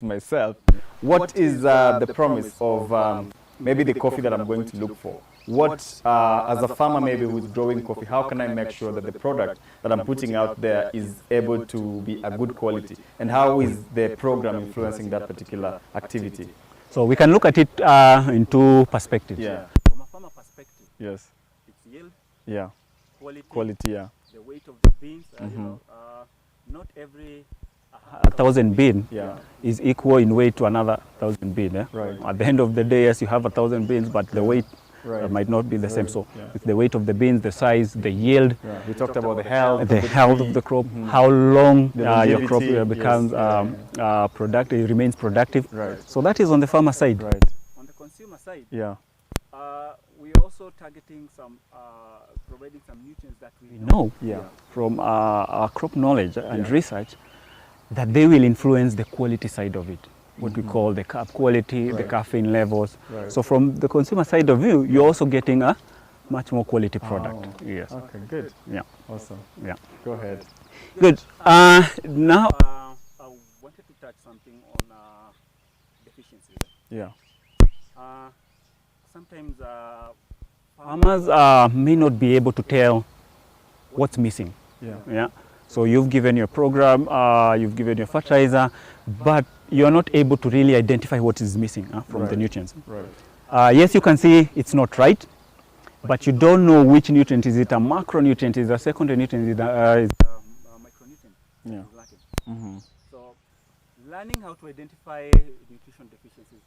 myself, what is the promise of maybe the coffee that I'm going to look for? What, as a farmer maybe who's growing coffee, how can I make sure that the product that I'm putting out there is able to be a good quality? And how is the program influencing that particular activity? So we can look at it in two perspectives. Yeah. From a farmer perspective, Yes. it's yield, Yeah. quality, Yeah. the weight of the beans. Not every 1,000 bean is equal in weight to another 1,000 bean. Right. At the end of the day, yes, you have 1,000 beans, but the weight might not be the same. So it's the weight of the beans, the size, the yield. Yeah. We talked about the health of the crop, how long your crop becomes productive, remains productive. Right. So that is on the farmer side. Right. On the consumer side, we are also targeting some, providing some nutrients that we know from our crop knowledge and research that they will influence the quality side of it. What we call the carb quality, the caffeine levels. Right. So from the consumer side of view, you're also getting a much more quality product. Yes. Okay, good. Yeah. Awesome. Yeah. Go ahead. Good. Now, I wanted to touch something on deficiencies. Yeah. Sometimes farmers may not be able to tell what's missing. Yeah. So you've given your program, you've given your fertilizer, but you're not able to really identify what is missing from the nutrients. Right. Yes, you can see it's not right, but you don't know which nutrient. Is it a macronutrient? Is it a secondary nutrient? Is it a micronutrient? Yeah. So learning how to identify nutrition deficiencies,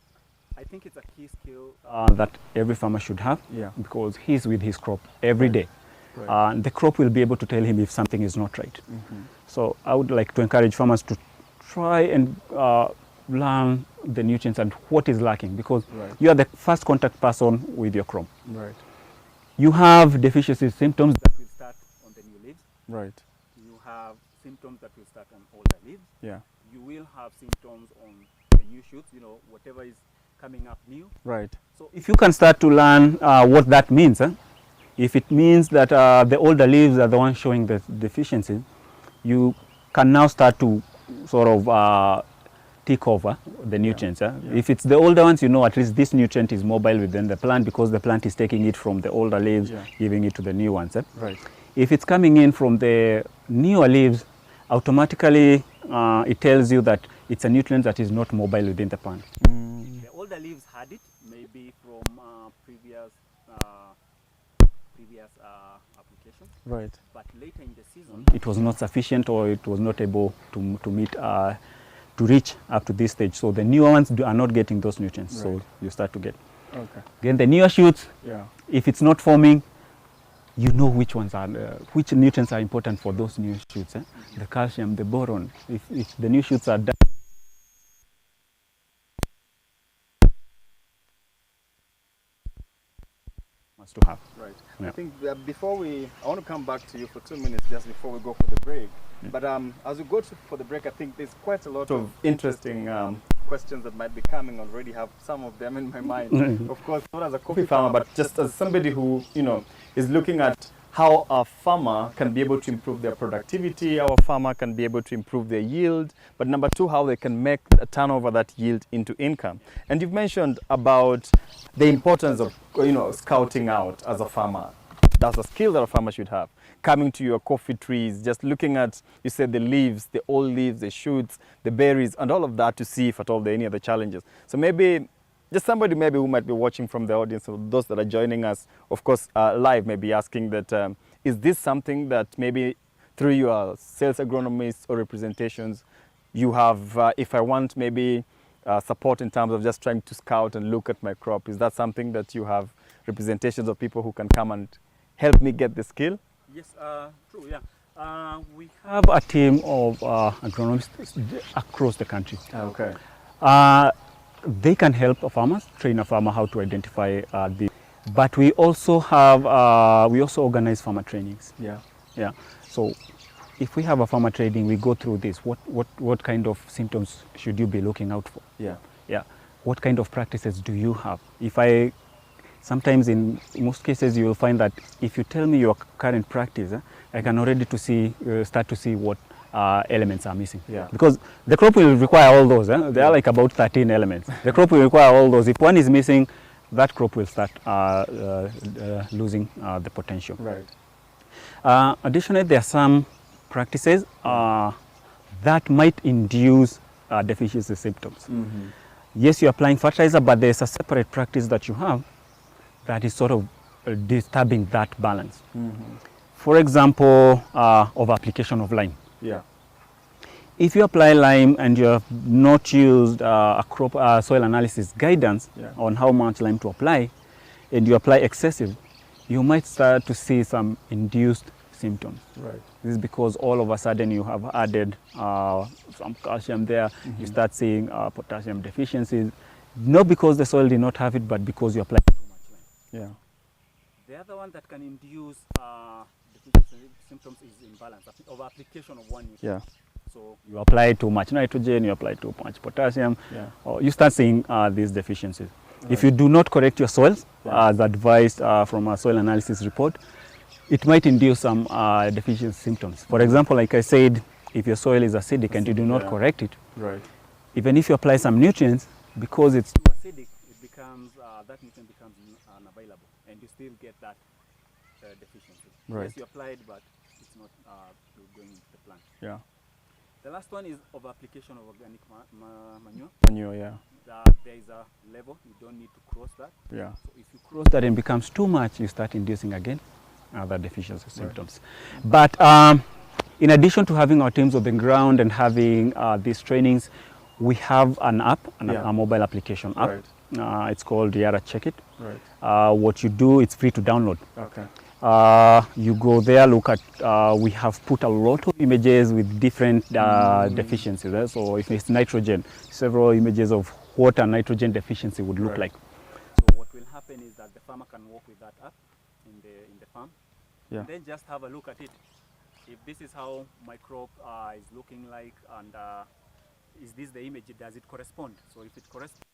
I think it's a key skill that every farmer should have, because he's with his crop every day. Right. The crop will be able to tell him if something is not right. So I would like to encourage farmers to try and learn the nutrients and what is lacking, because you are the first contact person with your crop. Right. You have deficiency symptoms that will start on the new leaves. Right. You have symptoms that will start on older leaves. Yeah. You will have symptoms on the new shoots, whatever is coming up new. Right. So if you can start to learn what that means, if it means that the older leaves are the ones showing the deficiency, you can now start to sort of take over the nutrients. If it's the older ones, at least this nutrient is mobile within the plant because the plant is taking it from the older leaves, giving it to the new ones. Right. If it's coming in from the newer leaves, automatically it tells you that it's a nutrient that is not mobile within the plant. The older leaves had it, maybe from previous application. Right. But later in the season, it was not sufficient, or it was not able to meet, to reach up to this stage. So the newer ones are not getting those nutrients. Right. So you start to get. Okay. Again, the newer shoots, if it's not forming, you know which ones are, which nutrients are important for those new shoots. The calcium, the boron. If the new shoots are done, to have. Right. Yeah. I think before I want to come back to you for 2 minutes just before we go for the break. But as we go for the break, I think there's quite a lot of interesting questions that might be coming. Already have some of them in my mind. Of course, not as a coffee farmer, but just as somebody who is looking at how a farmer can be able to improve their productivity, how a farmer can be able to improve their yield, but number two, how they can make a turnover that yield into income. And you've mentioned about the importance of scouting out as a farmer. That's a skill that a farmer should have. Coming to your coffee trees, just looking at, you said, the leaves, the old leaves, the shoots, the berries, and all of that to see if at all there are any other challenges. So maybe just somebody maybe who might be watching from the audience, or those that are joining us, of course, live, may be asking that, is this something that maybe through your sales agronomists or representations you have, if I want maybe support in terms of just trying to scout and look at my crop, is that something that you have representations of people who can come and help me get the skill? Yes, true, yeah. We have a team of agronomists across the country. Okay. They can help a farmer, train a farmer how to identify the. But we also have, we also organize farmer trainings. Yeah. So if we have a farmer training, we go through this. What kind of symptoms should you be looking out for? Yeah. What kind of practices do you have? Sometimes in most cases you will find that if you tell me your current practice, I can already start to see what elements are missing. Yeah. Because the crop will require all those. There are like about 13 elements. The crop will require all those. If one is missing, that crop will start losing the potential. Right. Additionally, there are some practices that might induce deficiency symptoms. Mm-hmm. Yes, you're applying fertilizer, but there's a separate practice that you have that is sort of disturbing that balance. Mm-hmm. For example, over application of lime. Yeah. If you apply lime and you have not used a crop soil analysis guidance on how much lime to apply, and you apply excessive, you might start to see some induced symptoms. Right. This is because all of a sudden you have added some calcium there. Mm-hmm. You start seeing potassium deficiencies, not because the soil did not have it, but because you applied too much lime. Yeah. The other one that can induce deficiency symptoms is imbalance, over application of one nutrient. Yeah. So you apply too much nitrogen, you apply too much potassium, or you start seeing these deficiencies. Right. If you do not correct your soils, as advised from a soil analysis report, it might induce some deficiency symptoms. For example, like I said, if your soil is acidic and you do not correct it, right, even if you apply some nutrients, because it's too acidic, it becomes that nutrient becomes unavailable, and you still get that deficiency. Right. Yes, you applied, but it's not going into the plant. Yeah. The last one is over application of organic manure. Manure, yeah. There is a level, you don't need to cross that. Yeah. So if you cross that and it becomes too much, you start inducing again other deficiency symptoms. But in addition to having our teams on the ground and having these trainings, we have an app, a mobile application app. Right. It's called Yara Check It. Right. What you do, it's free to download. Okay. You go there, look at, we have put a lot of images with different deficiencies. So if it's nitrogen, several images of what a nitrogen deficiency would look like. So what will happen is that the farmer can work with that app in the farm, and then just have a look at it. If this is how my crop is looking like, and is this the image, does it correspond? So if it corresponds,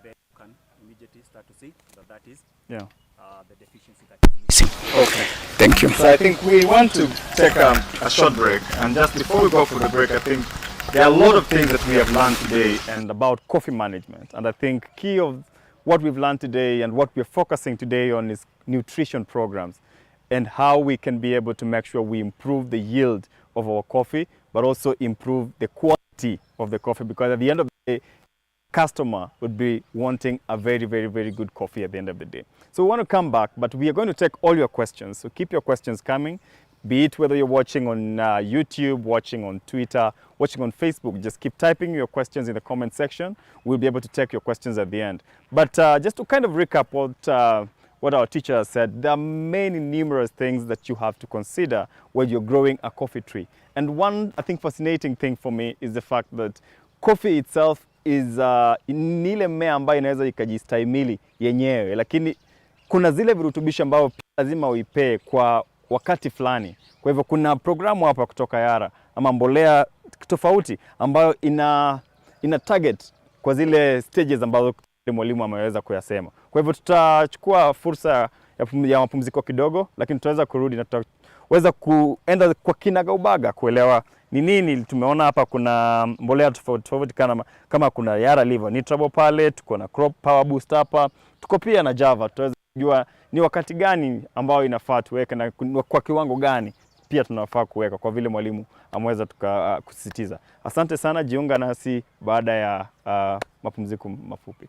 then you can immediately start to see that is the deficiency that is missing. Okay. Thank you. So I think we want to take a short break, and just before we go for the break, I think there are a lot of things that we have learned today and about coffee management. And I think key of what we've learned today and what we're focusing today on is nutrition programs and how we can be able to make sure we improve the yield of our coffee, but also improve the quality of the coffee, because at the end of the day, customer would be wanting a very, very, very good coffee at the end of the day. So we want to come back, but we are going to take all your questions. So keep your questions coming, be it whether you're watching on YouTube, watching on Twitter, watching on Facebook. Just keep typing your questions in the comment section. We'll be able to take your questions at the end. But just to kind of recap what our teacher has said, there are many numerous things that you have to consider when you're growing a coffee tree. And one, I think, fascinating thing for me is the fact that coffee itself is ni ile mmea ambayo inaweza ikajistahimili yenyewe, lakini kuna zile virutubishi ambavyo pia lazima uipee kwa wakati fulani. Kwa hivyo kuna programu hapa kutoka Yara ama mbolea tofauti ambayo ina target kwa zile stages ambazo mwalimu ameweza kuyasema. Kwa hivyo tutachukua fursa ya mapumziko kidogo, lakini tutaweza kurudi na tutaweza kuenda kwa kinagaubaga kuelewa ni nini. Tumeona hapa kuna mbolea tofauti kama kuna Yara Liver Nitrable pale, tuko na Crop Power Boost hapa, tuko pia na Java. Tutaweza kujua ni wakati gani ambao inafaa tuweke na kwa kiwango gani pia tunafaa kuweka, kwa vile mwalimu ameweza kusisitiza. Asante sana, jiunga nasi baada ya mapumziko mafupi.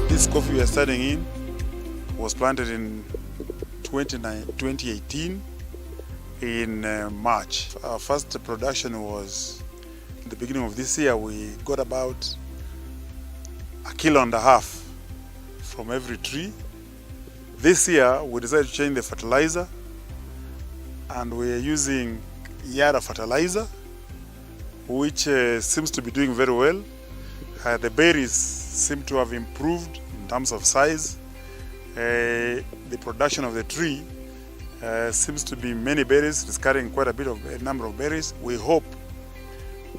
This coffee we are starting in was planted in 2018 in March. Our first production was in the beginning of this year. We got about 1.5 kilos from every tree. This year we decided to change the fertilizer, and we are using Yara fertilizer, which seems to be doing very well. The berries seem to have improved in terms of size. The production of the tree seems to be many berries. It's carrying quite a number of berries. We hope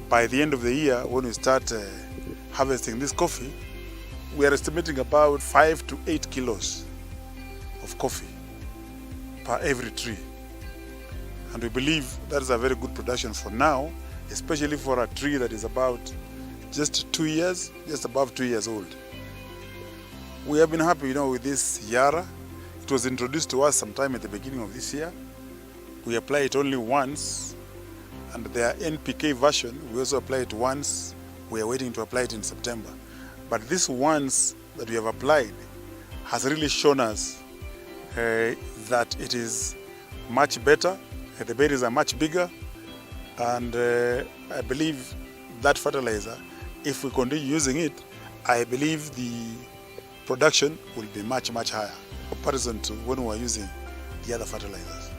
by the end of the year, when we start harvesting this coffee, we are estimating about 5 to 8 kilos of coffee per every tree. And we believe that is a very good production for now, especially for a tree that is about just 2 years, just above 2 years old. We have been happy, with this Yara. It was introduced to us sometime at the beginning of this year. We apply it only once, and their NPK version, we also apply it once. We are waiting to apply it in September. But this once that we have applied has really shown us that it is much better. The berries are much bigger, and I believe that fertilizer, if we continue using it, I believe the production will be much, much higher in comparison to when we were using the other fertilizers.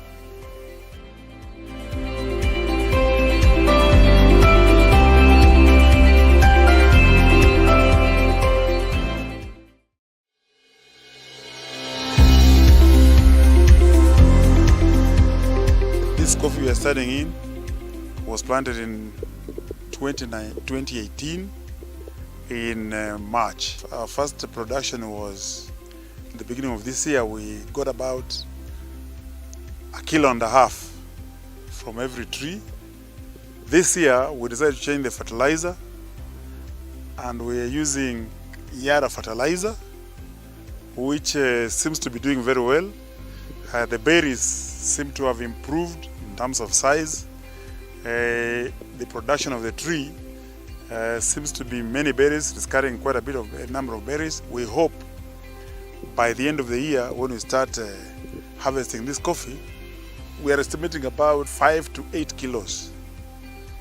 This coffee we are starting in was planted in 2018 in March. Our first production was in the beginning of this year. We got about 1.5 kilos from every tree. This year we decided to change the fertilizer, and we are using Yara fertilizer, which seems to be doing very well. The berries seem to have improved in terms of size. The production of the tree seems to be many berries. It's carrying quite a number of berries. We hope by the end of the year, when we start harvesting this coffee, we are estimating about 5 to 8 kilos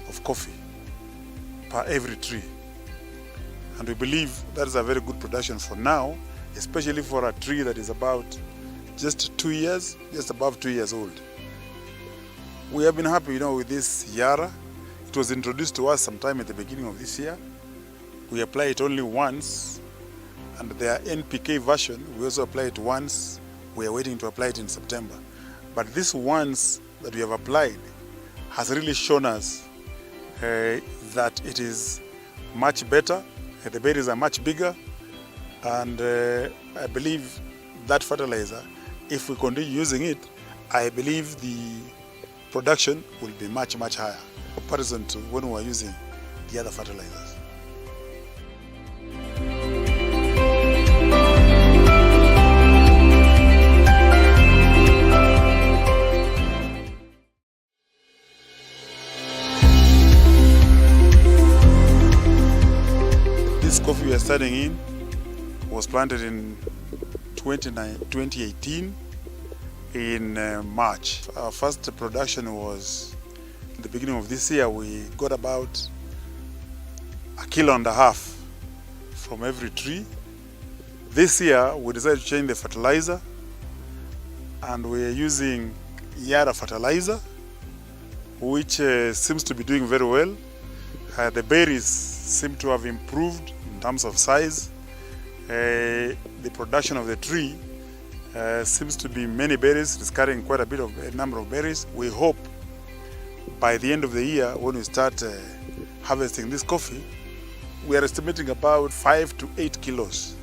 of coffee per every tree. And we believe that is a very good production for now, especially for a tree that is about just 2 years, just above 2 years old. We have been happy, with this Yara. It was introduced to us sometime at the beginning of this year. We apply it only once, and their NPK version, we also apply it once. We are waiting to apply it in September. But this once that we have applied has really shown us that it is much better. The berries are much bigger, and I believe that fertilizer, if we continue using it, I believe the production will be much, much higher in comparison to when we were using the other fertilizers. This coffee we are starting in was planted in 2018 in March. Our first production was in the beginning of this year. We got about 1.5 kilos from every tree. This year we decided to change the fertilizer, and we are using Yara fertilizer, which seems to be doing very well. The berries seem to have improved in terms of size. The production of the tree seems to be many berries. It's carrying quite a number of berries. We hope by the end of the year, when we start harvesting this coffee, we are estimating about 5 to 8 kilos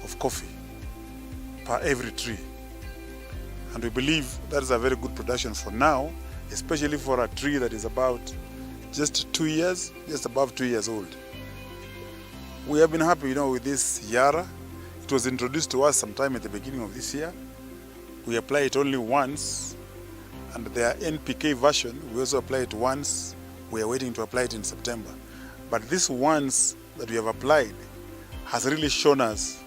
of coffee per every tree. And we believe that is a very good production for now, especially for a tree that is about just 2 years, just above 2 years old. We have been happy, with this Yara. It was introduced to us sometime at the beginning of this year. We apply it only once, and their NPK version, we also apply it once. We are waiting to apply it in September. But this once that we have applied has really shown us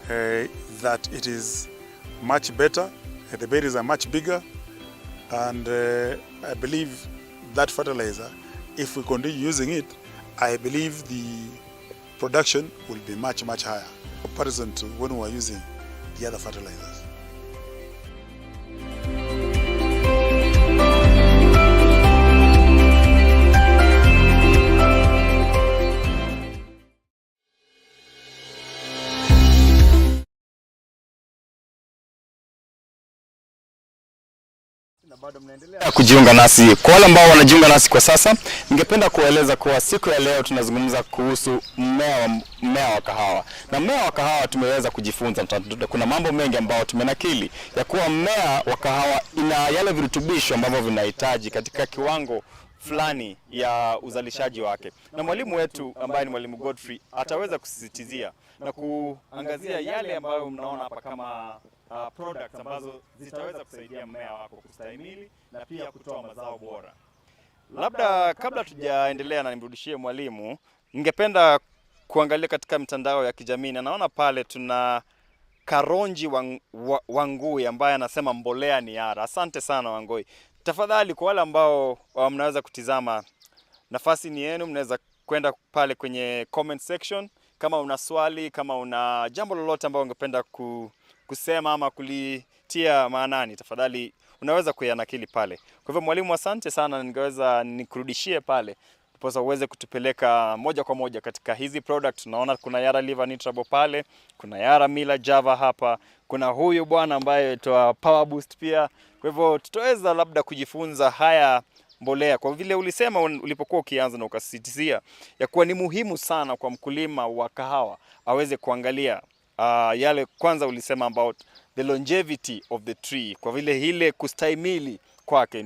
that it is much better. The berries are much bigger, and I believe that fertilizer, if we continue using it, I believe the production will be much, much higher in comparison to when we were using the other fertilizers. bado mnaendelea kujiunga nasi. Kwa wale ambao wanajiunga nasi kwa sasa, ningependa kueleza kuwa siku ya leo tunazungumza kuhusu mmea wa kahawa. Na mmea wa kahawa tumeweza kujifunza, kuna mambo mengi ambayo tumenakili ya kuwa mmea wa kahawa ina yale virutubisho ambavyo vinahitaji katika kiwango fulani ya uzalishaji wake. Na mwalimu wetu ambaye ni mwalimu Godfrey ataweza kusisitizia na kuangazia yale ambayo mnaona hapa kama products ambazo zitaweza kusaidia mmea wako kustahimili na pia kutoa mazao bora. Labda kabla tujaendelea na nimrudishie mwalimu, ningependa kuangalia katika mitandao ya kijamii na naona pale tuna Karonji Wangui ambaye anasema mbolea ni yara. Asante sana Wangui. Tafadhali kwa wale ambao mnaweza kutizama, nafasi ni yenu, mnaweza kwenda pale kwenye comment section kama una swali, kama una jambo lolote ambalo ungependa kusema ama kulitia maanani, tafadhali unaweza kuyanakili pale. Kwa hivyo mwalimu, asante sana, ningeweza nikurudishie pale ndiposa uweze kutupeleka moja kwa moja katika hizi product. Tunaona kuna Yara Liver Nitrabo pale, kuna Yara Mila Java hapa, kuna huyu bwana ambaye toa Power Boost pia. Kwa hivyo tutaweza labda kujifunza haya mbolea, kwa vile ulisema ulipokuwa ukianza na ukasisitizia ya kuwa ni muhimu sana kwa mkulima wa kahawa aweze kuangalia yale. Kwanza ulisema about the longevity of the tree, kwa vile ile kustahimili kwake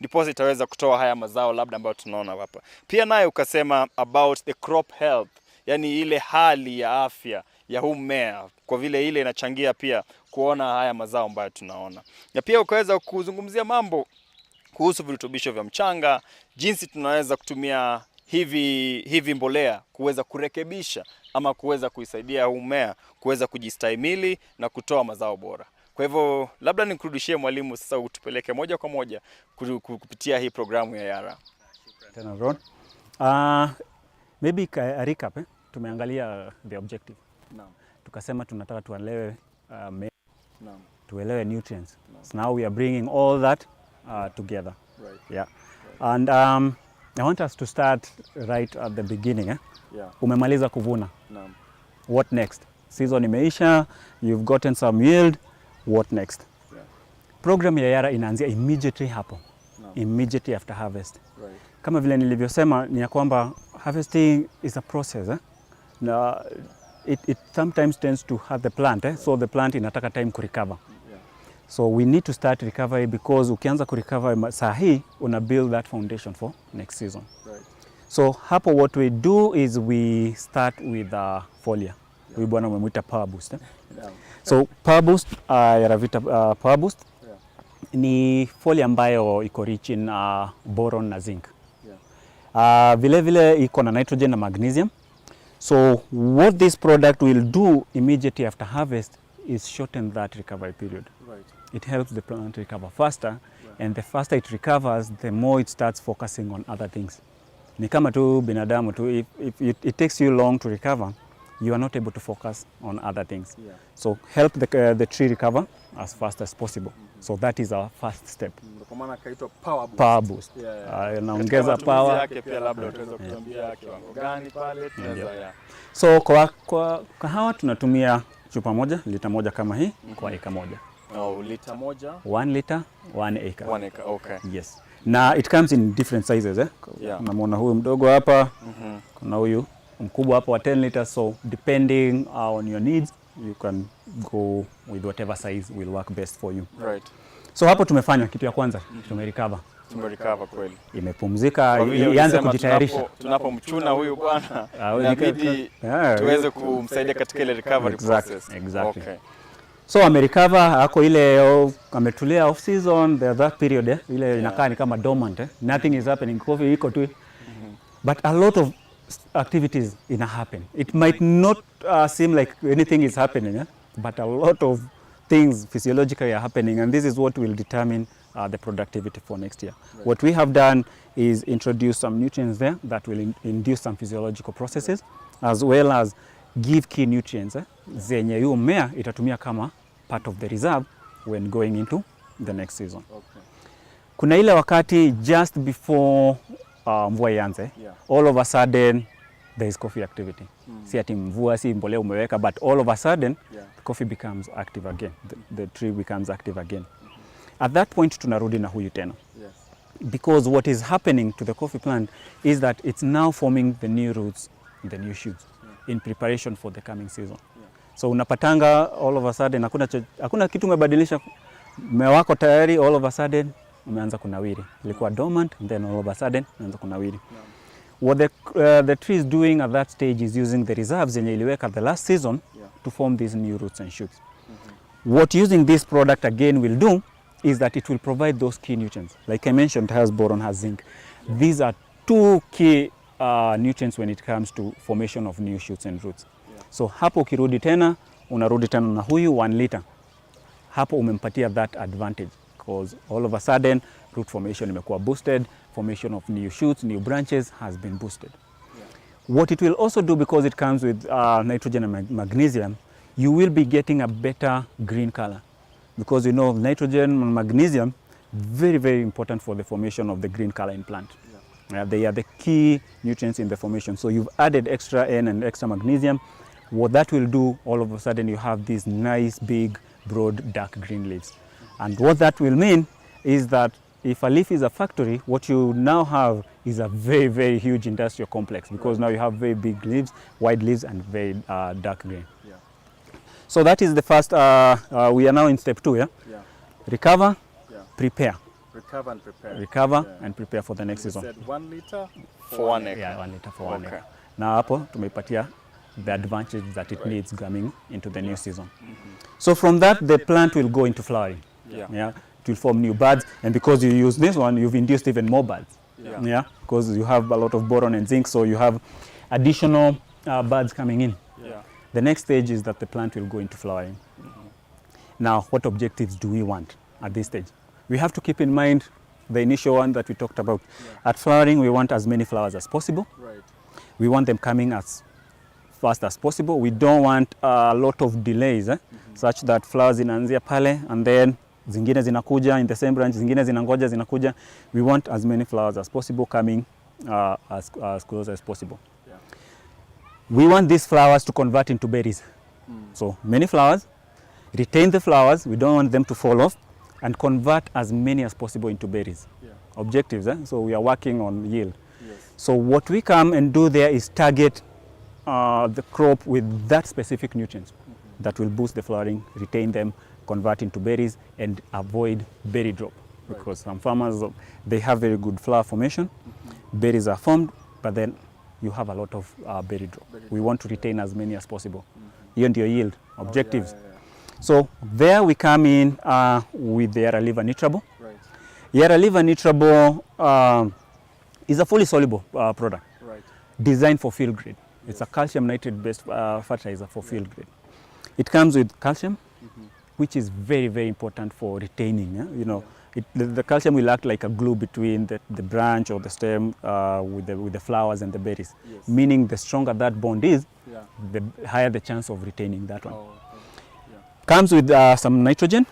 ndipo itaweza kutoa haya mazao labda ambayo tunaona hapa. Pia naye ukasema about the crop health, yani ile hali ya afya ya huu mmea, kwa vile ile inachangia pia kuona haya mazao ambayo tunaona. Na pia ukaweza kuzungumzia mambo kuhusu virutubisho vya mchanga, jinsi tunaweza kutumia hivi mbolea kuweza kurekebisha ama kuweza kuisaidia huu mmea kuweza kujistahimili na kutoa mazao bora. Kwa hivyo labda nikurudishie mwalimu sasa, utupeleke moja kwa moja kupitia hii programu ya Yara. Tena Ron. Maybe a recap, tumeangalia the objective. Naam. Tukasema tunataka tuelewe Naam. tuelewe nutrients. Naam. So now we are bringing all that together. Right. Yeah. Right. And I want us to start right at the beginning. Yeah. Umemaliza kuvuna. Naam. What next? Season imeisha, you've gotten some yield. What next? Yeah. Program ya Yara inaanzia immediately hapo. Naam. Immediately after harvest. Right. Kama vile nilivyosema ni ya kwamba harvesting is a process. Na it sometimes tends to have the plant, so the plant inataka time to recover. Yeah. So we need to start recovery, because ukianza kurecover saa hii una build that foundation for next season. Right. So hapo what we do is we start with foliar. Huyu bwana umemwita Power Boost. Yeah. So Power Boost, Yara Vita Power Boost, Yeah. ni foliar ambayo iko rich in boron na zinc. Yeah. Vile vile iko na nitrogen na magnesium. So what this product will do immediately after harvest is shorten that recovery period. Right. It helps the plant recover faster, and the faster it recovers, the more it starts focusing on other things. Ni kama tu binadamu tu, if it takes you long to recover, you are not able to focus on other things. Yeah. So help the tree recover as fast as possible. So that is our first step. Kwa maana kaitwa Power Boost. Power Boost. Yeah. Naongeza power. Yake pia labda utaweza kutuambia kiwango gani pale tunaweza. Yeah. So kwa kahawa tunatumia chupa moja, lita moja kama hii, kwa eka moja. Oh, lita moja? 1 liter, 1 acre. 1 acre, okay. Yes. Na it comes in different sizes. Yeah. Unamwona huyu mdogo hapa, kuna huyu mkubwa hapa wa 10 liters, so depending on your needs, you can go with whatever size will work best for you. Right. So hapo tumefanya kitu ya kwanza, tumerecover. Tumerecover kweli. Imepumzika, ianze kujitayarisha. Tunapomchuna huyu bwana, inabidi tuweze kumsaidia katika ile recovery process. Exactly. Okay. So amerecover, ako ile ametulia off season, that period ile inakaa ni kama dormant. Nothing is happening, coffee iko tu. But a lot of activities ina happen. It might not seem like anything is happening, but a lot of things physiologically are happening, and this is what will determine the productivity for next year. Right. What we have done is introduce some nutrients there that will induce some physiological processes, as well as give key nutrients zenye hiyo mmea itatumia kama part of the reserve when going into the next season. Okay. Kuna ile wakati just before mvua ianze, all of a sudden there is coffee activity. Si ati mvua, si mbolea umeweka, but all of a sudden the coffee becomes active again. The tree becomes active again. At that point tunarudi na huyu tena. Yes. Because what is happening to the coffee plant is that it's now forming the new roots, the new shoots in preparation for the coming season. So unapatanga all of a sudden hakuna kitu umebadilisha, mmea wako tayari, all of a sudden umeanza kunawiri. Ilikuwa dormant and then all of a sudden umeanza kunawiri. What the tree is doing at that stage is using the reserves yenye iliweka the last season to form these new roots and shoots. What using this product again will do is that it will provide those key nutrients. Like I mentioned, it has boron, has zinc. These are two key nutrients when it comes to formation of new shoots and roots. So hapo ukirudi tena, unarudi tena na huyu 1 liter. Hapo umempatia that advantage because all of a sudden root formation imekuwa boosted, formation of new shoots, new branches has been boosted. What it will also do, because it comes with nitrogen and magnesium, you will be getting a better green color. Because you know nitrogen and magnesium, very, very important for the formation of the green color in plant. They are the key nutrients in the formation. So you've added extra N and extra magnesium. What that will do, all of a sudden you have these nice, big, broad, dark green leaves. And what that will mean is that if a leaf is a factory, what you now have is a very, very huge industrial complex, because now you have very big leaves, wide leaves, and very dark green. So that is the first, we are now in step 2, Recover, prepare. Recover and prepare. Recover and prepare for the next season. Said 1 liter for 1 acre. Yeah, 1 liter for 1 acre. Now hapo tumeipatia the advantage that it needs coming into the new season. So from that, the plant will go into flowering. It will form new buds, and because you use this one, you've induced even more buds. Because you have a lot of boron and zinc, so you have additional buds coming in. The next stage is that the plant will go into flowering. Now, what objectives do we want at this stage? We have to keep in mind the initial one that we talked about. At flowering, we want as many flowers as possible. We want them coming as fast as possible. We don't want a lot of delays, such that flowers zinaanzia pale and then zingine zinakuja in the same branch, zingine zinangoja zinakuja. We want as many flowers as possible coming as close as possible. We want these flowers to convert into berries. So many flowers, retain the flowers, we don't want them to fall off, and convert as many as possible into berries. Objectives, so we are working on yield. So what we come and do there is target the crop with that specific nutrients that will boost the flowering, retain them, convert into berries, and avoid berry drop. Because some farmers, they have very good flower formation, berries are formed, but then you have a lot of berry drop. We want to retain as many as possible. Hiyo ndio yield objectives. So there we come in with the Yarra liver nitrable. Yarra liver nitrable is a fully soluble product designed for field grade. It's a calcium nitrate based fertilizer for field grade. It comes with calcium, which is very, very important for retaining. You know, the calcium will act like a glue between the branch or the stem with the flowers and the berries. Meaning the stronger that bond is, the higher the chance of retaining that one. Comes with some nitrogen,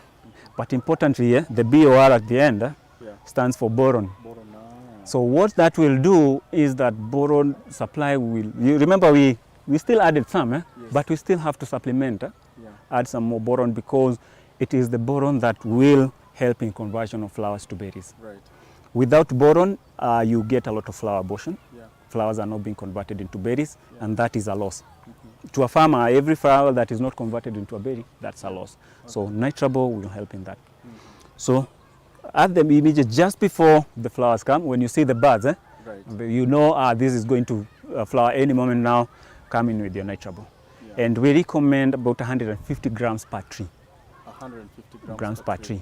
but importantly, the BOR at the end stands for boron. So what that will do is that boron supply will, you remember we still added some, but we still have to supplement, add some more boron, because it is the boron that will help in conversion of flowers to berries. Without boron, you get a lot of flower abortion. Flowers are not being converted into berries, and that is a loss. To a farmer, every flower that is not converted into a berry, that's a loss. So nitrable will help in that. So at the immediate, just before the flowers come, when you see the buds, you know this is going to flower any moment now, come in with your nitrable. And we recommend about 150 grams per tree. 150 grams per tree.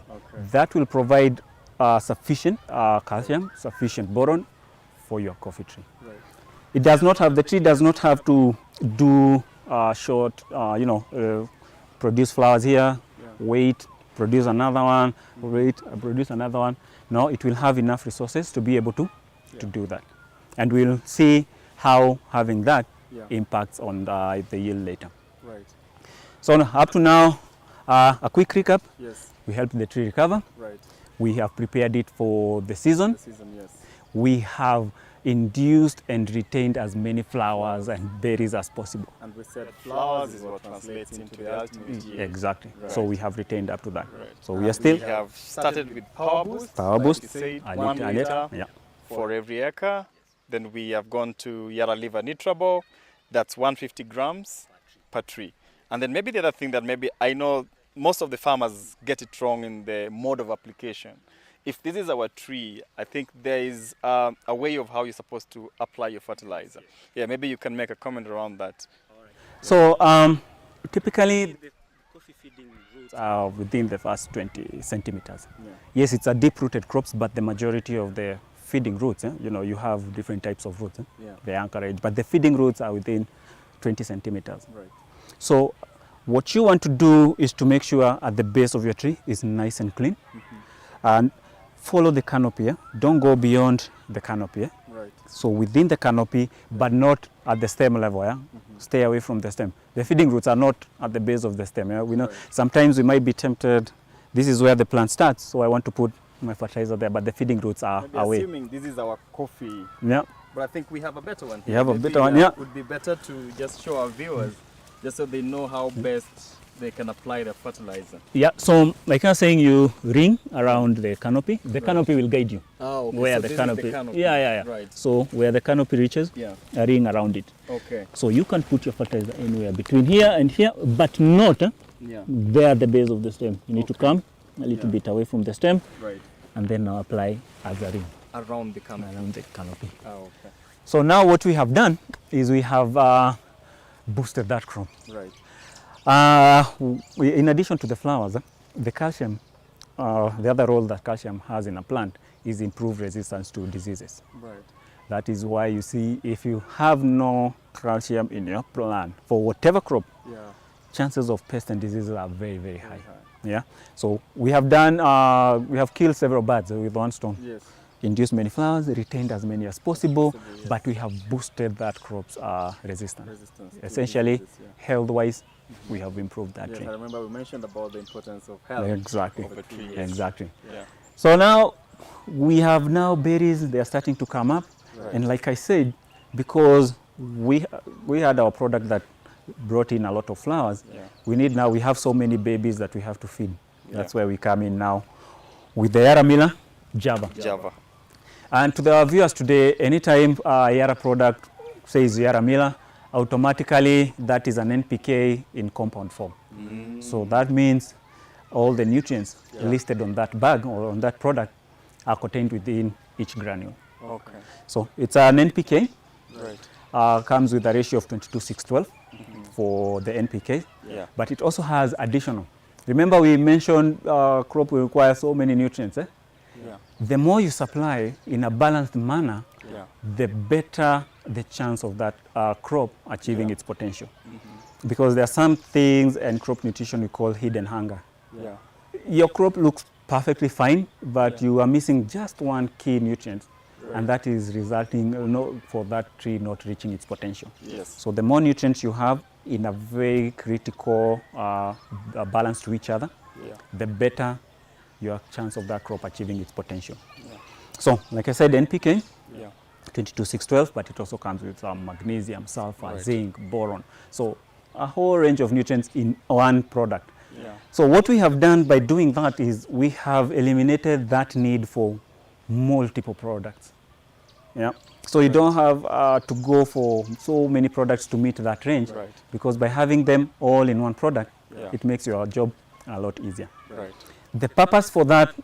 That will provide sufficient calcium, sufficient boron for your coffee tree. It does not have, the tree does not have to do short, produce flowers here, wait, produce another one, wait, produce another one. No, it will have enough resources to be able to do that. And we'll see how having that impacts on the yield later. So up to now, a quick recap. We helped the tree recover. We have prepared it for the season. we have induced and retained as many flowers and berries as possible. And we said flowers is what translates into the ultimate yield. Exactly. Right. So we have retained up to that. Right. So we are still We have started with power boost. Power like boost, you said, a 1 liter, liter yeah. for every acre. Then we have gone to Yara Liver Nitrable. That's 150 grams per tree. And then maybe the other thing that maybe I know most of the farmers get it wrong in the mode of application. If this is our tree, I think there is a way of how you're supposed to apply your fertilizer. Yeah, maybe you can make a comment around that. So typically the coffee feeding roots are within the first 20 centimeters. Yeah. Yes, it's a deep-rooted crops, but the majority of the feeding roots, you know, you have different types of roots, Yeah. the anchorage, but the feeding roots are within 20 centimeters. Right. So what you want to do is to make sure at the base of your tree is nice and clean, and follow the canopy. Don't go beyond the canopy. Right. So within the canopy, but not at the stem level. Stay away from the stem. The feeding roots are not at the base of the stem. We know sometimes we might be tempted. This is where the plant starts, so I want to put my fertilizer there, but the feeding roots are Maybe away. assuming this is our coffee, Yeah. but I think we have a better one. You have a Maybe, better one, yeah. It would be better to just show our viewers, just so they know how best they can apply the fertilizer. Yeah. So like I was saying, you ring around the canopy. The canopy will guide you. Oh, okay. Where So the this canopy. is the canopy. Yeah. Right. So where the canopy reaches, Yeah. a ring around it. Okay. So you can put your fertilizer anywhere between here and here, but not Yeah. there at the base of the stem. You need to come a little Yeah. bit away from the stem, Right. and then now apply as a ring Around the canopy. around the canopy. Oh, okay. So now what we have done is we have boosted that crop. Right. In addition to the flowers, the calcium, the other role that calcium has in a plant is improve resistance to diseases. Right. That is why you see if you have no calcium in your plant for whatever crop, Yeah. chances of pests and diseases are very, very high. high. Yeah. So we have done, we have killed several birds with one stone. Yes. Induced many flowers, retained as many as possible, Yes. but we have boosted that crop's resistance. Resistance. to Essentially, diseases, yeah. health-wise, we have improved that Yes, tree. I remember we mentioned about the importance of health Exactly. of a tree. Yes. Exactly. Yeah. So now we have now berries, they are starting to come up. Right. And like I said, because we had our product that brought in a lot of flowers, Yeah. we have so many babies that we have to feed. That's Yeah. where we come in now with the Yara Miller Java. Java. And to the viewers today, anytime Yara product says Yara Miller, automatically that is an NPK in compound form. So that means all the nutrients listed on that bag or on that product are contained within each granule. Okay. So it's an NPK, Right. comes with a ratio of 22:6:12 for the NPK, Yeah. but it also has additional. Remember we mentioned crop will require so many nutrients. Yeah. The more you supply in a balanced manner, Yeah. the better the chance of that crop achieving Yeah. its potential. Because there are some things in crop nutrition we call hidden hunger. Yeah. Your crop looks perfectly fine, but Yeah. you are missing just one key nutrient, Right. and that is resulting for that tree not reaching its potential. Yes. So the more nutrients you have in a very critical balance to each other, Yeah. the better your chance of that crop achieving its potential. Yeah. So, like I said, NPK, Yeah. 22:6:12, but it also comes with magnesium, sulfur, Right. zinc, boron. So, a whole range of nutrients in one product. Yeah. So, what we have done by doing that is we have eliminated that need for multiple products. Yeah. So, you don't have to go for so many products to meet that range, Right. because by having them all in one product, Yeah. it makes your job a lot easier. Right. The purpose for that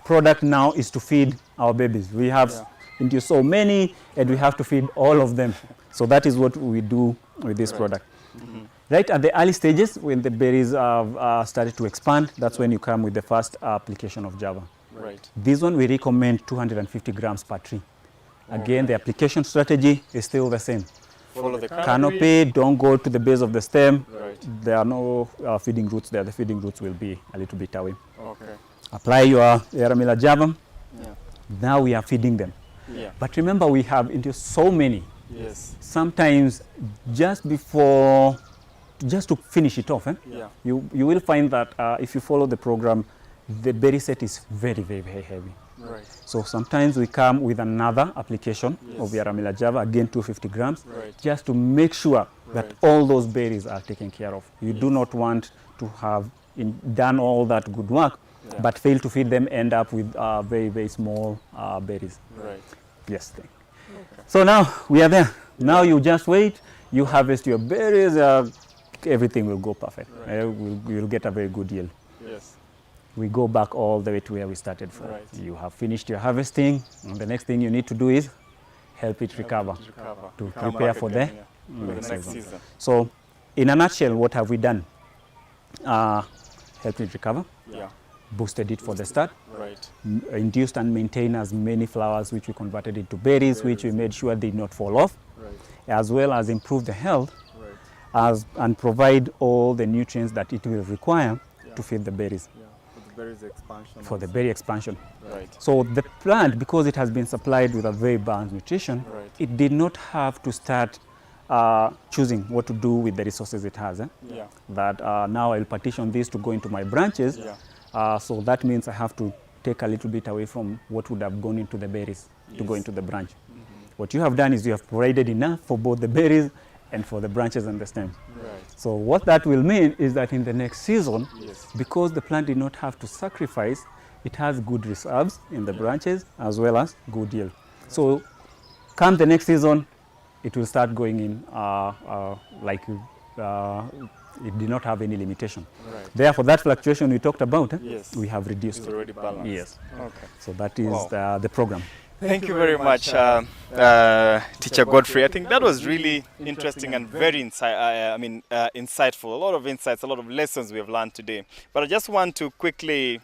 product now is to feed our babies. We have Yeah. induced so many, and we have to feed all of them. So that is what we do with this Right. product. Right at the early stages, when the berries have started to expand, that's when you come with the first application of Java. Right. This one we recommend 250 grams per tree. Again, the application strategy is still the same. Follow the Canopy, don't go to the base of the stem. Right. There are no feeding roots there. The feeding roots will be a little bit away. Okay. Apply your Yara Miller Java. Yeah. Now we are feeding them. Yeah. But remember, we have induced so many. Yes. Sometimes just to finish it off, Yeah. you will find that if you follow the program, the berry set is very, very, very heavy. Right. So sometimes we come with another application of Yaramila Java, again 250 grams, just to make sure that all those berries are taken care of. You do not want to have done all that good work, but fail to feed them, end up with very, very small berries. Right. Yes. So now we are there. Now you just wait, you harvest your berries, everything will go perfect. You'll get a very good yield. Yes. We go back all the way to where we started from. Right. You have finished your harvesting, and the next thing you need to do is help it recover, to prepare for the next season. So, in a nutshell, what have we done? Helped it recover, boosted it for the start, induced and maintained as many flowers, which we converted into berries, which we made sure did not fall off, as well as improve the health and provide all the nutrients that it will require to feed the berries. For the berry expansion. So the plant, because it has been supplied with a very balanced nutrition, it did not have to start choosing what to do with the resources it has. That now I'll partition this to go into my branches. So that means I have to take a little bit away from what would have gone into the berries to go into the branch. What you have done is you have provided enough for both the berries and for the branches and the stems. So what that will mean is that in the next season, because the plant did not have to sacrifice, it has good reserves in the branches as well as good yield. So come the next season, it will start going in like it did not have any limitation. Therefore, that fluctuation we talked about, we have reduced. It's already balanced. Yes. Okay. So that is the program. Thank you very much, Teacher Godfrey. I think that was really interesting and very insightful. A lot of insights, a lot of lessons we have learned today. But I just want to quickly,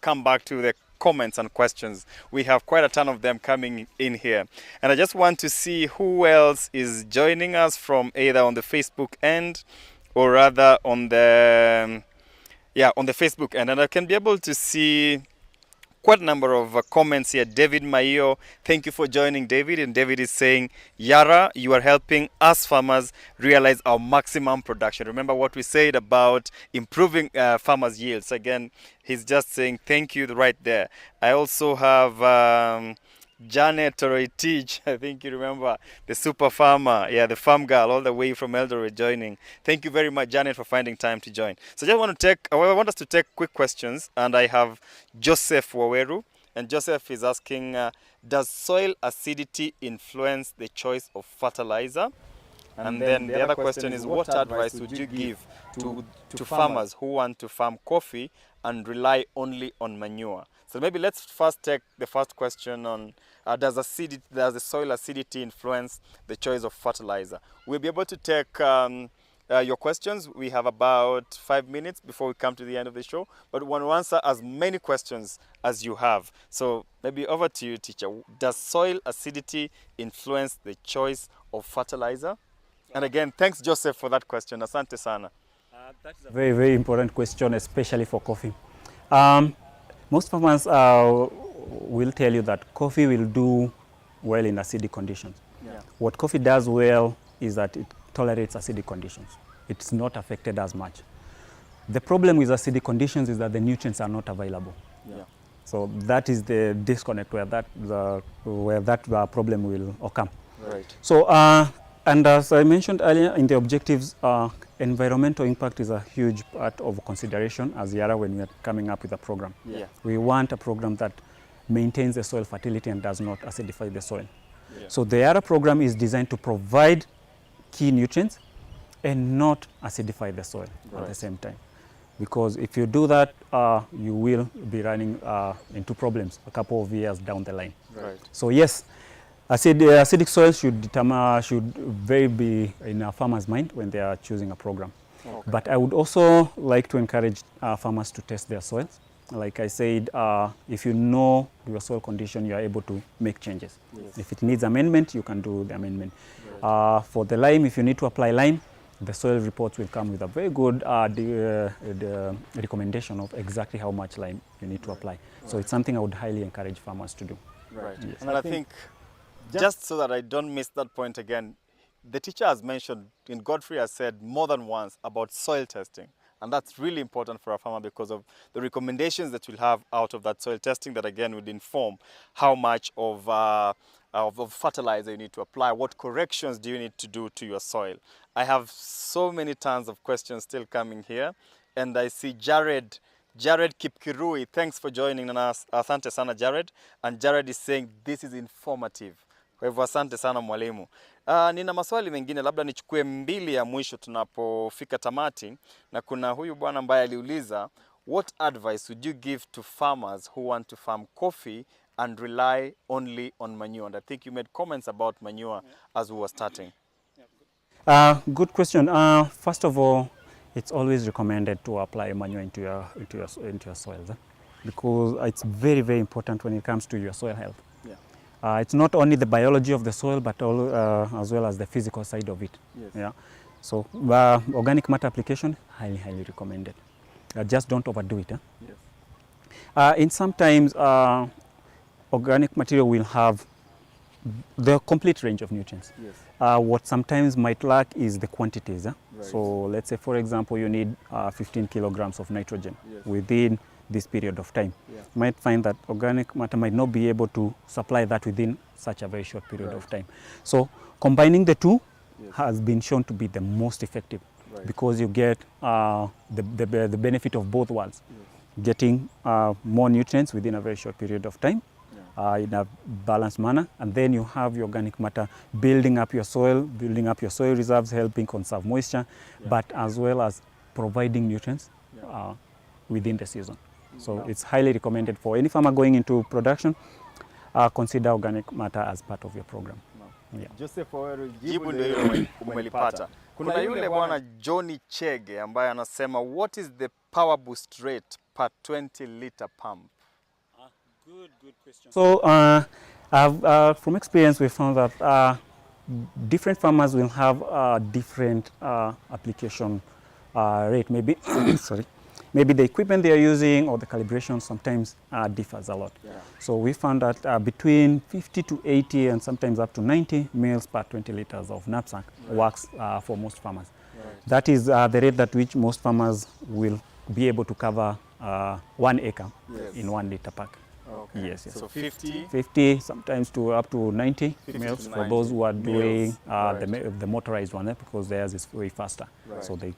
come back to the comments and questions. We have quite a ton of them coming in here. And I just want to see who else is joining us from either on the Facebook end or rather on the, on the Facebook end. And I can be able to see quite a number of comments here. David Maio, thank you for joining, David. And David is saying, Yara, you are helping us farmers realize our maximum production. Remember what we said about improving farmers' yields. Again, he's just saying thank you right there. I also have Janet Toroitich, I think you remember, the super farmer, the farm girl all the way from Eldoret joining. Thank you very much, Janet, for finding time to join. So I want us to take quick questions, and I have Joseph Waweru, and Joseph is asking, does soil acidity influence the choice of fertilizer? And then the other question is, what advice would you give to farmers who want to farm coffee and rely only on manure? So maybe let's first take the first question on, does the soil acidity influence the choice of fertilizer? We'll be able to take your questions. We have about 5 minutes before we come to the end of the show, but we want to answer as many questions as you have. So maybe over to you, teacher. Does soil acidity influence the choice of fertilizer? And again, thanks, Joseph, for that question. Asante sana. That's a very, very important question, especially for coffee. Most farmers will tell you that coffee will do well in acidic conditions. What coffee does well is that it tolerates acidic conditions. It's not affected as much. The problem with acidic conditions is that the nutrients are not available. So that is the disconnect where that problem will occur. So, and as I mentioned earlier in the objectives, environmental impact is a huge part of consideration as Yara when we are coming up with a program. We want a program that maintains the soil fertility and does not acidify the soil. So the Yara program is designed to provide key nutrients and not acidify the soil at the same time. Because if you do that, you will be running into problems a couple of years down the line. So yes, acidic soil should very be in a farmer's mind when they are choosing a program. But I would also like to encourage farmers to test their soils. Like I said, if you know your soil condition, you are able to make changes. If it needs amendment, you can do the amendment. For the lime, if you need to apply lime, the soil reports will come with a very good the recommendation of exactly how much lime you need to apply. So it's something I would highly encourage farmers to do. And I think, just so that I don't miss that point again, the teacher has mentioned, Godfrey has said more than once about soil testing. And that's really important for a farmer because of the recommendations that we'll have out of that soil testing that again would inform how much of fertilizer you need to apply, what corrections do you need to do to your soil. I have so many tons of questions still coming here, and I see Jared Kipkirui, thanks for joining us. Asante sana Jared. And Jared is saying this is informative. Kwa hivyo asante sana mwalimu. Nina maswali mengine, labda nichukue mbili ya mwisho tunapofika tamati, na kuna huyu bwana ambaye aliuliza, what advice would you give to farmers who want to farm coffee and rely only on manure? And I think you made comments about manure as we were starting. Good question. First of all, it's always recommended to apply manure into your soils, because it's very, very important when it comes to your soil health. Yeah. It's not only the biology of the soil, but as well as the physical side of it. Yes. Yeah. So organic matter application, highly, highly recommended. Just don't overdo it. Yes. In sometimes organic material will have the complete range of nutrients. Yes. What sometimes might lack is the quantities. Right. So let's say, for example, you need 15 kilograms of nitrogen. Yes. Within this period of time. Yeah. You might find that organic matter might not be able to supply that within such a very short period of time. So combining the two has been shown to be the most effective, because you get the benefit of both worlds. Yes. Getting more nutrients within a very short period of time. In a balanced manner, and then you have your organic matter building up your soil reserves, helping conserve moisture, but as well as providing nutrients within the season. So it's highly recommended for any farmer going into production. Consider organic matter as part of your program. Yeah. Joseph, jibu ndio hilo umelipata. Kuna yule bwana Johnny Chege ambaye anasema, what is the power boost rate per 20 liter pump? Good question. So from experience, we found that different farmers will have different application rate. Maybe maybe the equipment they are using or the calibration sometimes differs a lot. Yeah. So we found that between 50 to 80 and sometimes up to 90 mils per 20 liters of knapsack works for most farmers. Right. That is the rate at which most farmers will be able to cover 1 acre in 1 liter pack. Okay. Yes. So 50 sometimes to up to 90 mils for those who are doing the motorized one, because theirs is way faster. Right. So they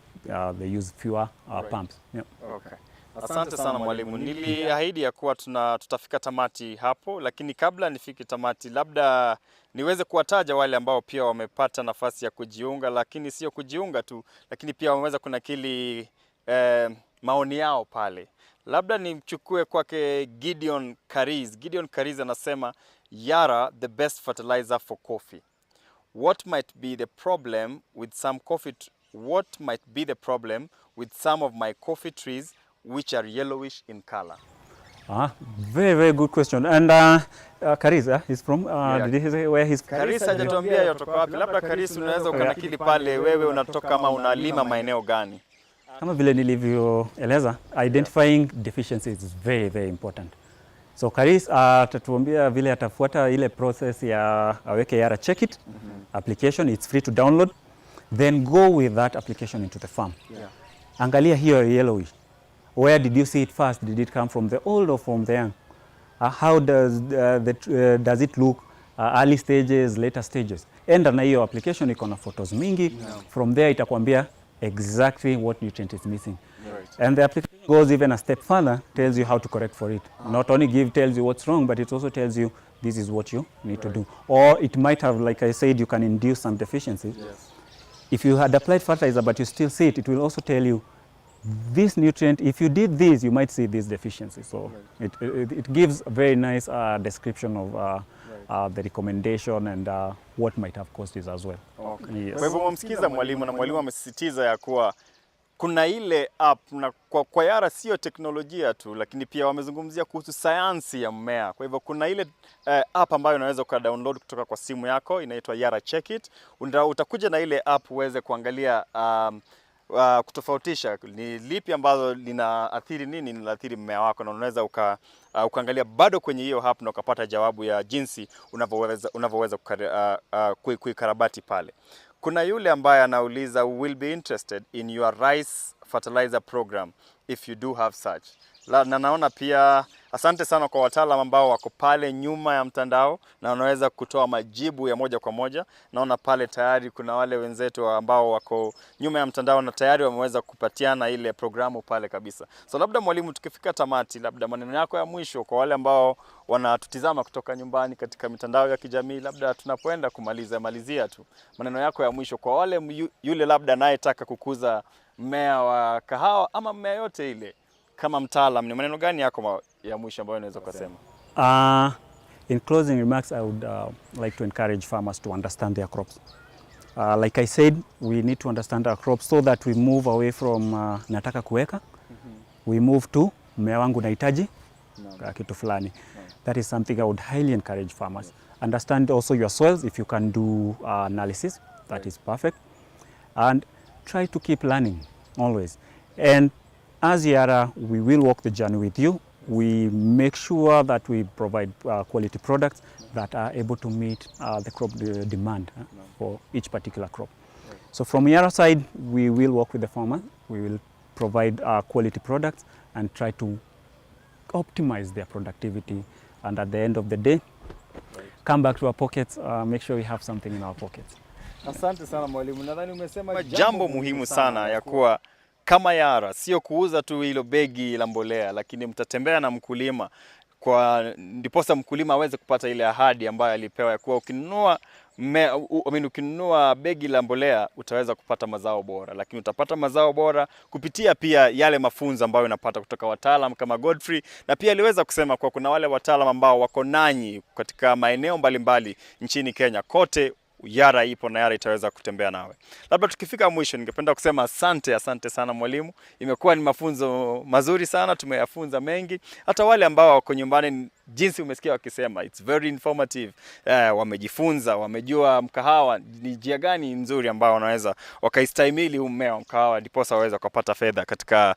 use fewer pumps. Yeah. Okay. Asante sana mwalimu. Niliahidi ya kuwa tutafika tamati hapo, lakini kabla nifike tamati, labda niweze kuwataja wale ambao pia wamepata nafasi ya kujiunga, lakini sio kujiunga tu, lakini pia wameweza kunakili maoni yao pale. Labda nimchukue kwake Gideon Kariz. Gideon Kariz anasema, Yara the best fertilizer for coffee. What might be the problem with some of my coffee trees which are yellowish in color? Very, very good question. And Kariz is from, did he say where he's from? Kariz hajatuambia yotoka wapi. Labda Kariz unaweza ukanakili pale wewe unatoka ama unalima maeneo gani? Kama vile nilivyoeleza, identifying deficiencies is very, very important. So Kariz atatuambia vile atafuata ile process ya aweke Yara check it application. It's free to download. Then go with that application into the farm. Yeah. Angalia hiyo yellowish. Where did you see it first? Did it come from the old or from the young? How does it look? Early stages, later stages. Enda na hiyo application iko na photos mingi. Yeah. From there itakwambia exactly what nutrient is missing. Right. And the application goes even a step further, tells you how to correct for it. Not only tells you what's wrong, but it also tells you this is what you need to do. Or it might have, like I said, you can induce some deficiencies. Yes. If you had applied fertilizer but you still see it, it will also tell you this nutrient, if you did this, you might see this deficiency. So it gives a very nice description of the recommendation and what might have caused this as well. Okay. Yes. Kwa hivyo msikiza mwalimu, na mwalimu amesisitiza ya kuwa kuna ile app, na kwa Yara sio teknolojia tu, lakini pia wamezungumzia kuhusu sayansi ya mmea. Kwa hivyo kuna ile app ambayo unaweza download kutoka kwa simu yako, inaitwa Yara Check It. Utakuja na ile app uweze kuangalia kutofautisha ni lipi ambazo linaathiri nini, linaathiri mmea wako, na unaweza ukaangalia bado kwenye hiyo app na ukapata jawabu ya jinsi unavyoweza kuikarabati pale. Kuna yule ambaye anauliza, will be interested in your rice fertilizer program if you do have such. Na naona pia asante sana kwa wataalamu ambao wako pale nyuma ya mtandao na wanaweza kutoa majibu ya moja kwa moja. Naona pale tayari kuna wale wenzetu ambao wako nyuma ya mtandao na tayari wameweza kupatiana ile programu pale kabisa. So labda mwalimu, tukifika tamati, labda maneno yako ya mwisho kwa wale ambao wanatutizama kutoka nyumbani katika mitandao ya kijamii, labda tunapoenda malizia tu. Maneno yako ya mwisho kwa wale yule labda anayetaka kukuza mmea wa kahawa ama mmea yote ile. Kama mtaalam, ni maneno gani yako ya mwisho ambayo unaweza kusema? In closing remarks, I would like to encourage farmers to understand their crops. Like I said, we need to understand our crops so that we move away from nataka kuweka. We move to mmea wangu nahitaji kitu fulani. That is something I would highly encourage farmers. Understand also your soils. If you can do analysis, that is perfect. And try to keep learning always. And as Yara, we will walk the journey with you. We make sure that we provide quality products that are able to meet the crop demand for each particular crop. So from Yara side, we will work with the farmer. We will provide quality products and try to optimize their productivity. And at the end of the day, come back to our pockets, make sure we have something in our pockets. Asante sana mwalimu. Nadhani umesema jambo muhimu sana ya kuwa kama Yara sio kuuza tu hilo begi la mbolea, lakini mtatembea na mkulima kwa ndiposa mkulima aweze kupata ile ahadi ambayo alipewa ya kuwa ukinunua begi la mbolea utaweza kupata mazao bora, lakini utapata mazao bora kupitia pia yale mafunzo ambayo unapata kutoka wataalamu kama Godfrey, na pia aliweza kusema kwa kuna wale wataalamu ambao wako nanyi katika maeneo mbalimbali nchini Kenya kote. Yara ipo na Yara itaweza kutembea nawe. Labda tukifika mwisho, ningependa kusema asante sana mwalimu. Imekuwa ni mafunzo mazuri sana, tumeyafunza mengi. Hata wale ambao wako nyumbani, jinsi umesikia wakisema, it's very informative. Wamejifunza, wamejua mkahawa ni njia gani nzuri ambao wanaweza wakaistahimili mmea wa mkahawa ndiposa waweza kupata fedha katika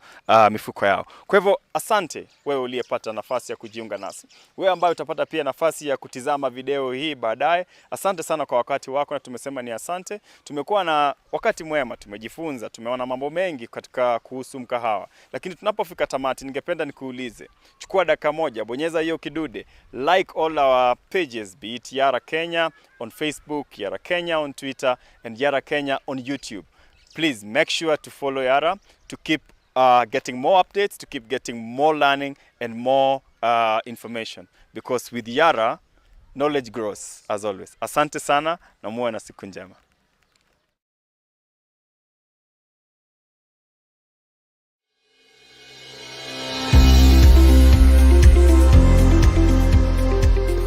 mifuko yao. Kwa hivyo asante wewe uliyepata nafasi ya kujiunga nasi. Wewe ambaye utapata pia nafasi ya kutizama video hii baadaye, asante sana kwa wakati wako, na tumesema ni asante. Tumekuwa na wakati mwema, tumejifunza, tumeona mambo mengi katika kuhusu mkahawa. Lakini tunapofika tamati, ningependa nikuulize, chukua dakika moja, bonyeza hiyo kidude, like all our pages, be it Yara Kenya on Facebook, Yara Kenya on Twitter, and Yara Kenya on YouTube. Please make sure to follow Yara to keep getting more updates, to keep getting more learning and more information, because with Yara, knowledge grows as always. Asante sana na muwe na siku njema.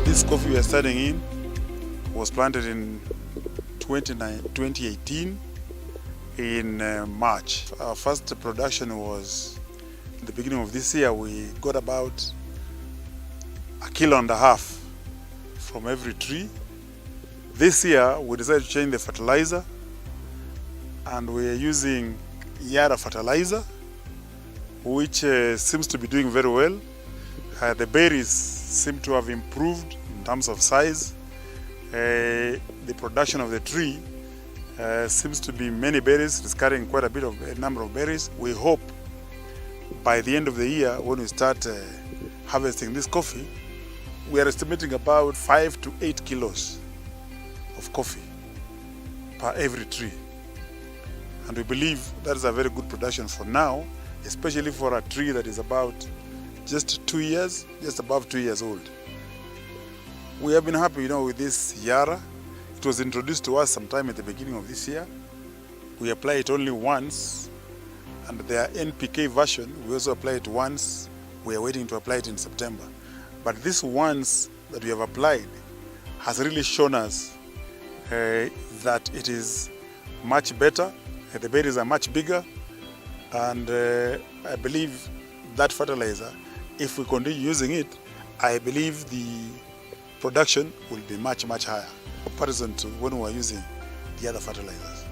This coffee we are studying in was planted in 2018 in March. Our first production was in the beginning of this year. We got about 1.5 kilos from every tree. This year we decided to change the fertilizer, and we are using Yara fertilizer, which seems to be doing very well. The berries seem to have improved in terms of size. The production of the tree seems to be many berries. It's carrying quite a number of berries. We hope by the end of the year, when we start harvesting this coffee, we are estimating about 5 to 8 kilos of coffee per every tree. And we believe that is a very good production for now, especially for a tree that is about just above 2 years old. We have been happy, with this Yara. It was introduced to us sometime at the beginning of this year. We apply it only once, and their NPK version, we also apply it once. We are waiting to apply it in September. But this once that we have applied has really shown us that it is much better. The berries are much bigger, and I believe that fertilizer, if we continue using it, I believe the production will be much higher in comparison to when we were using the other fertilizers.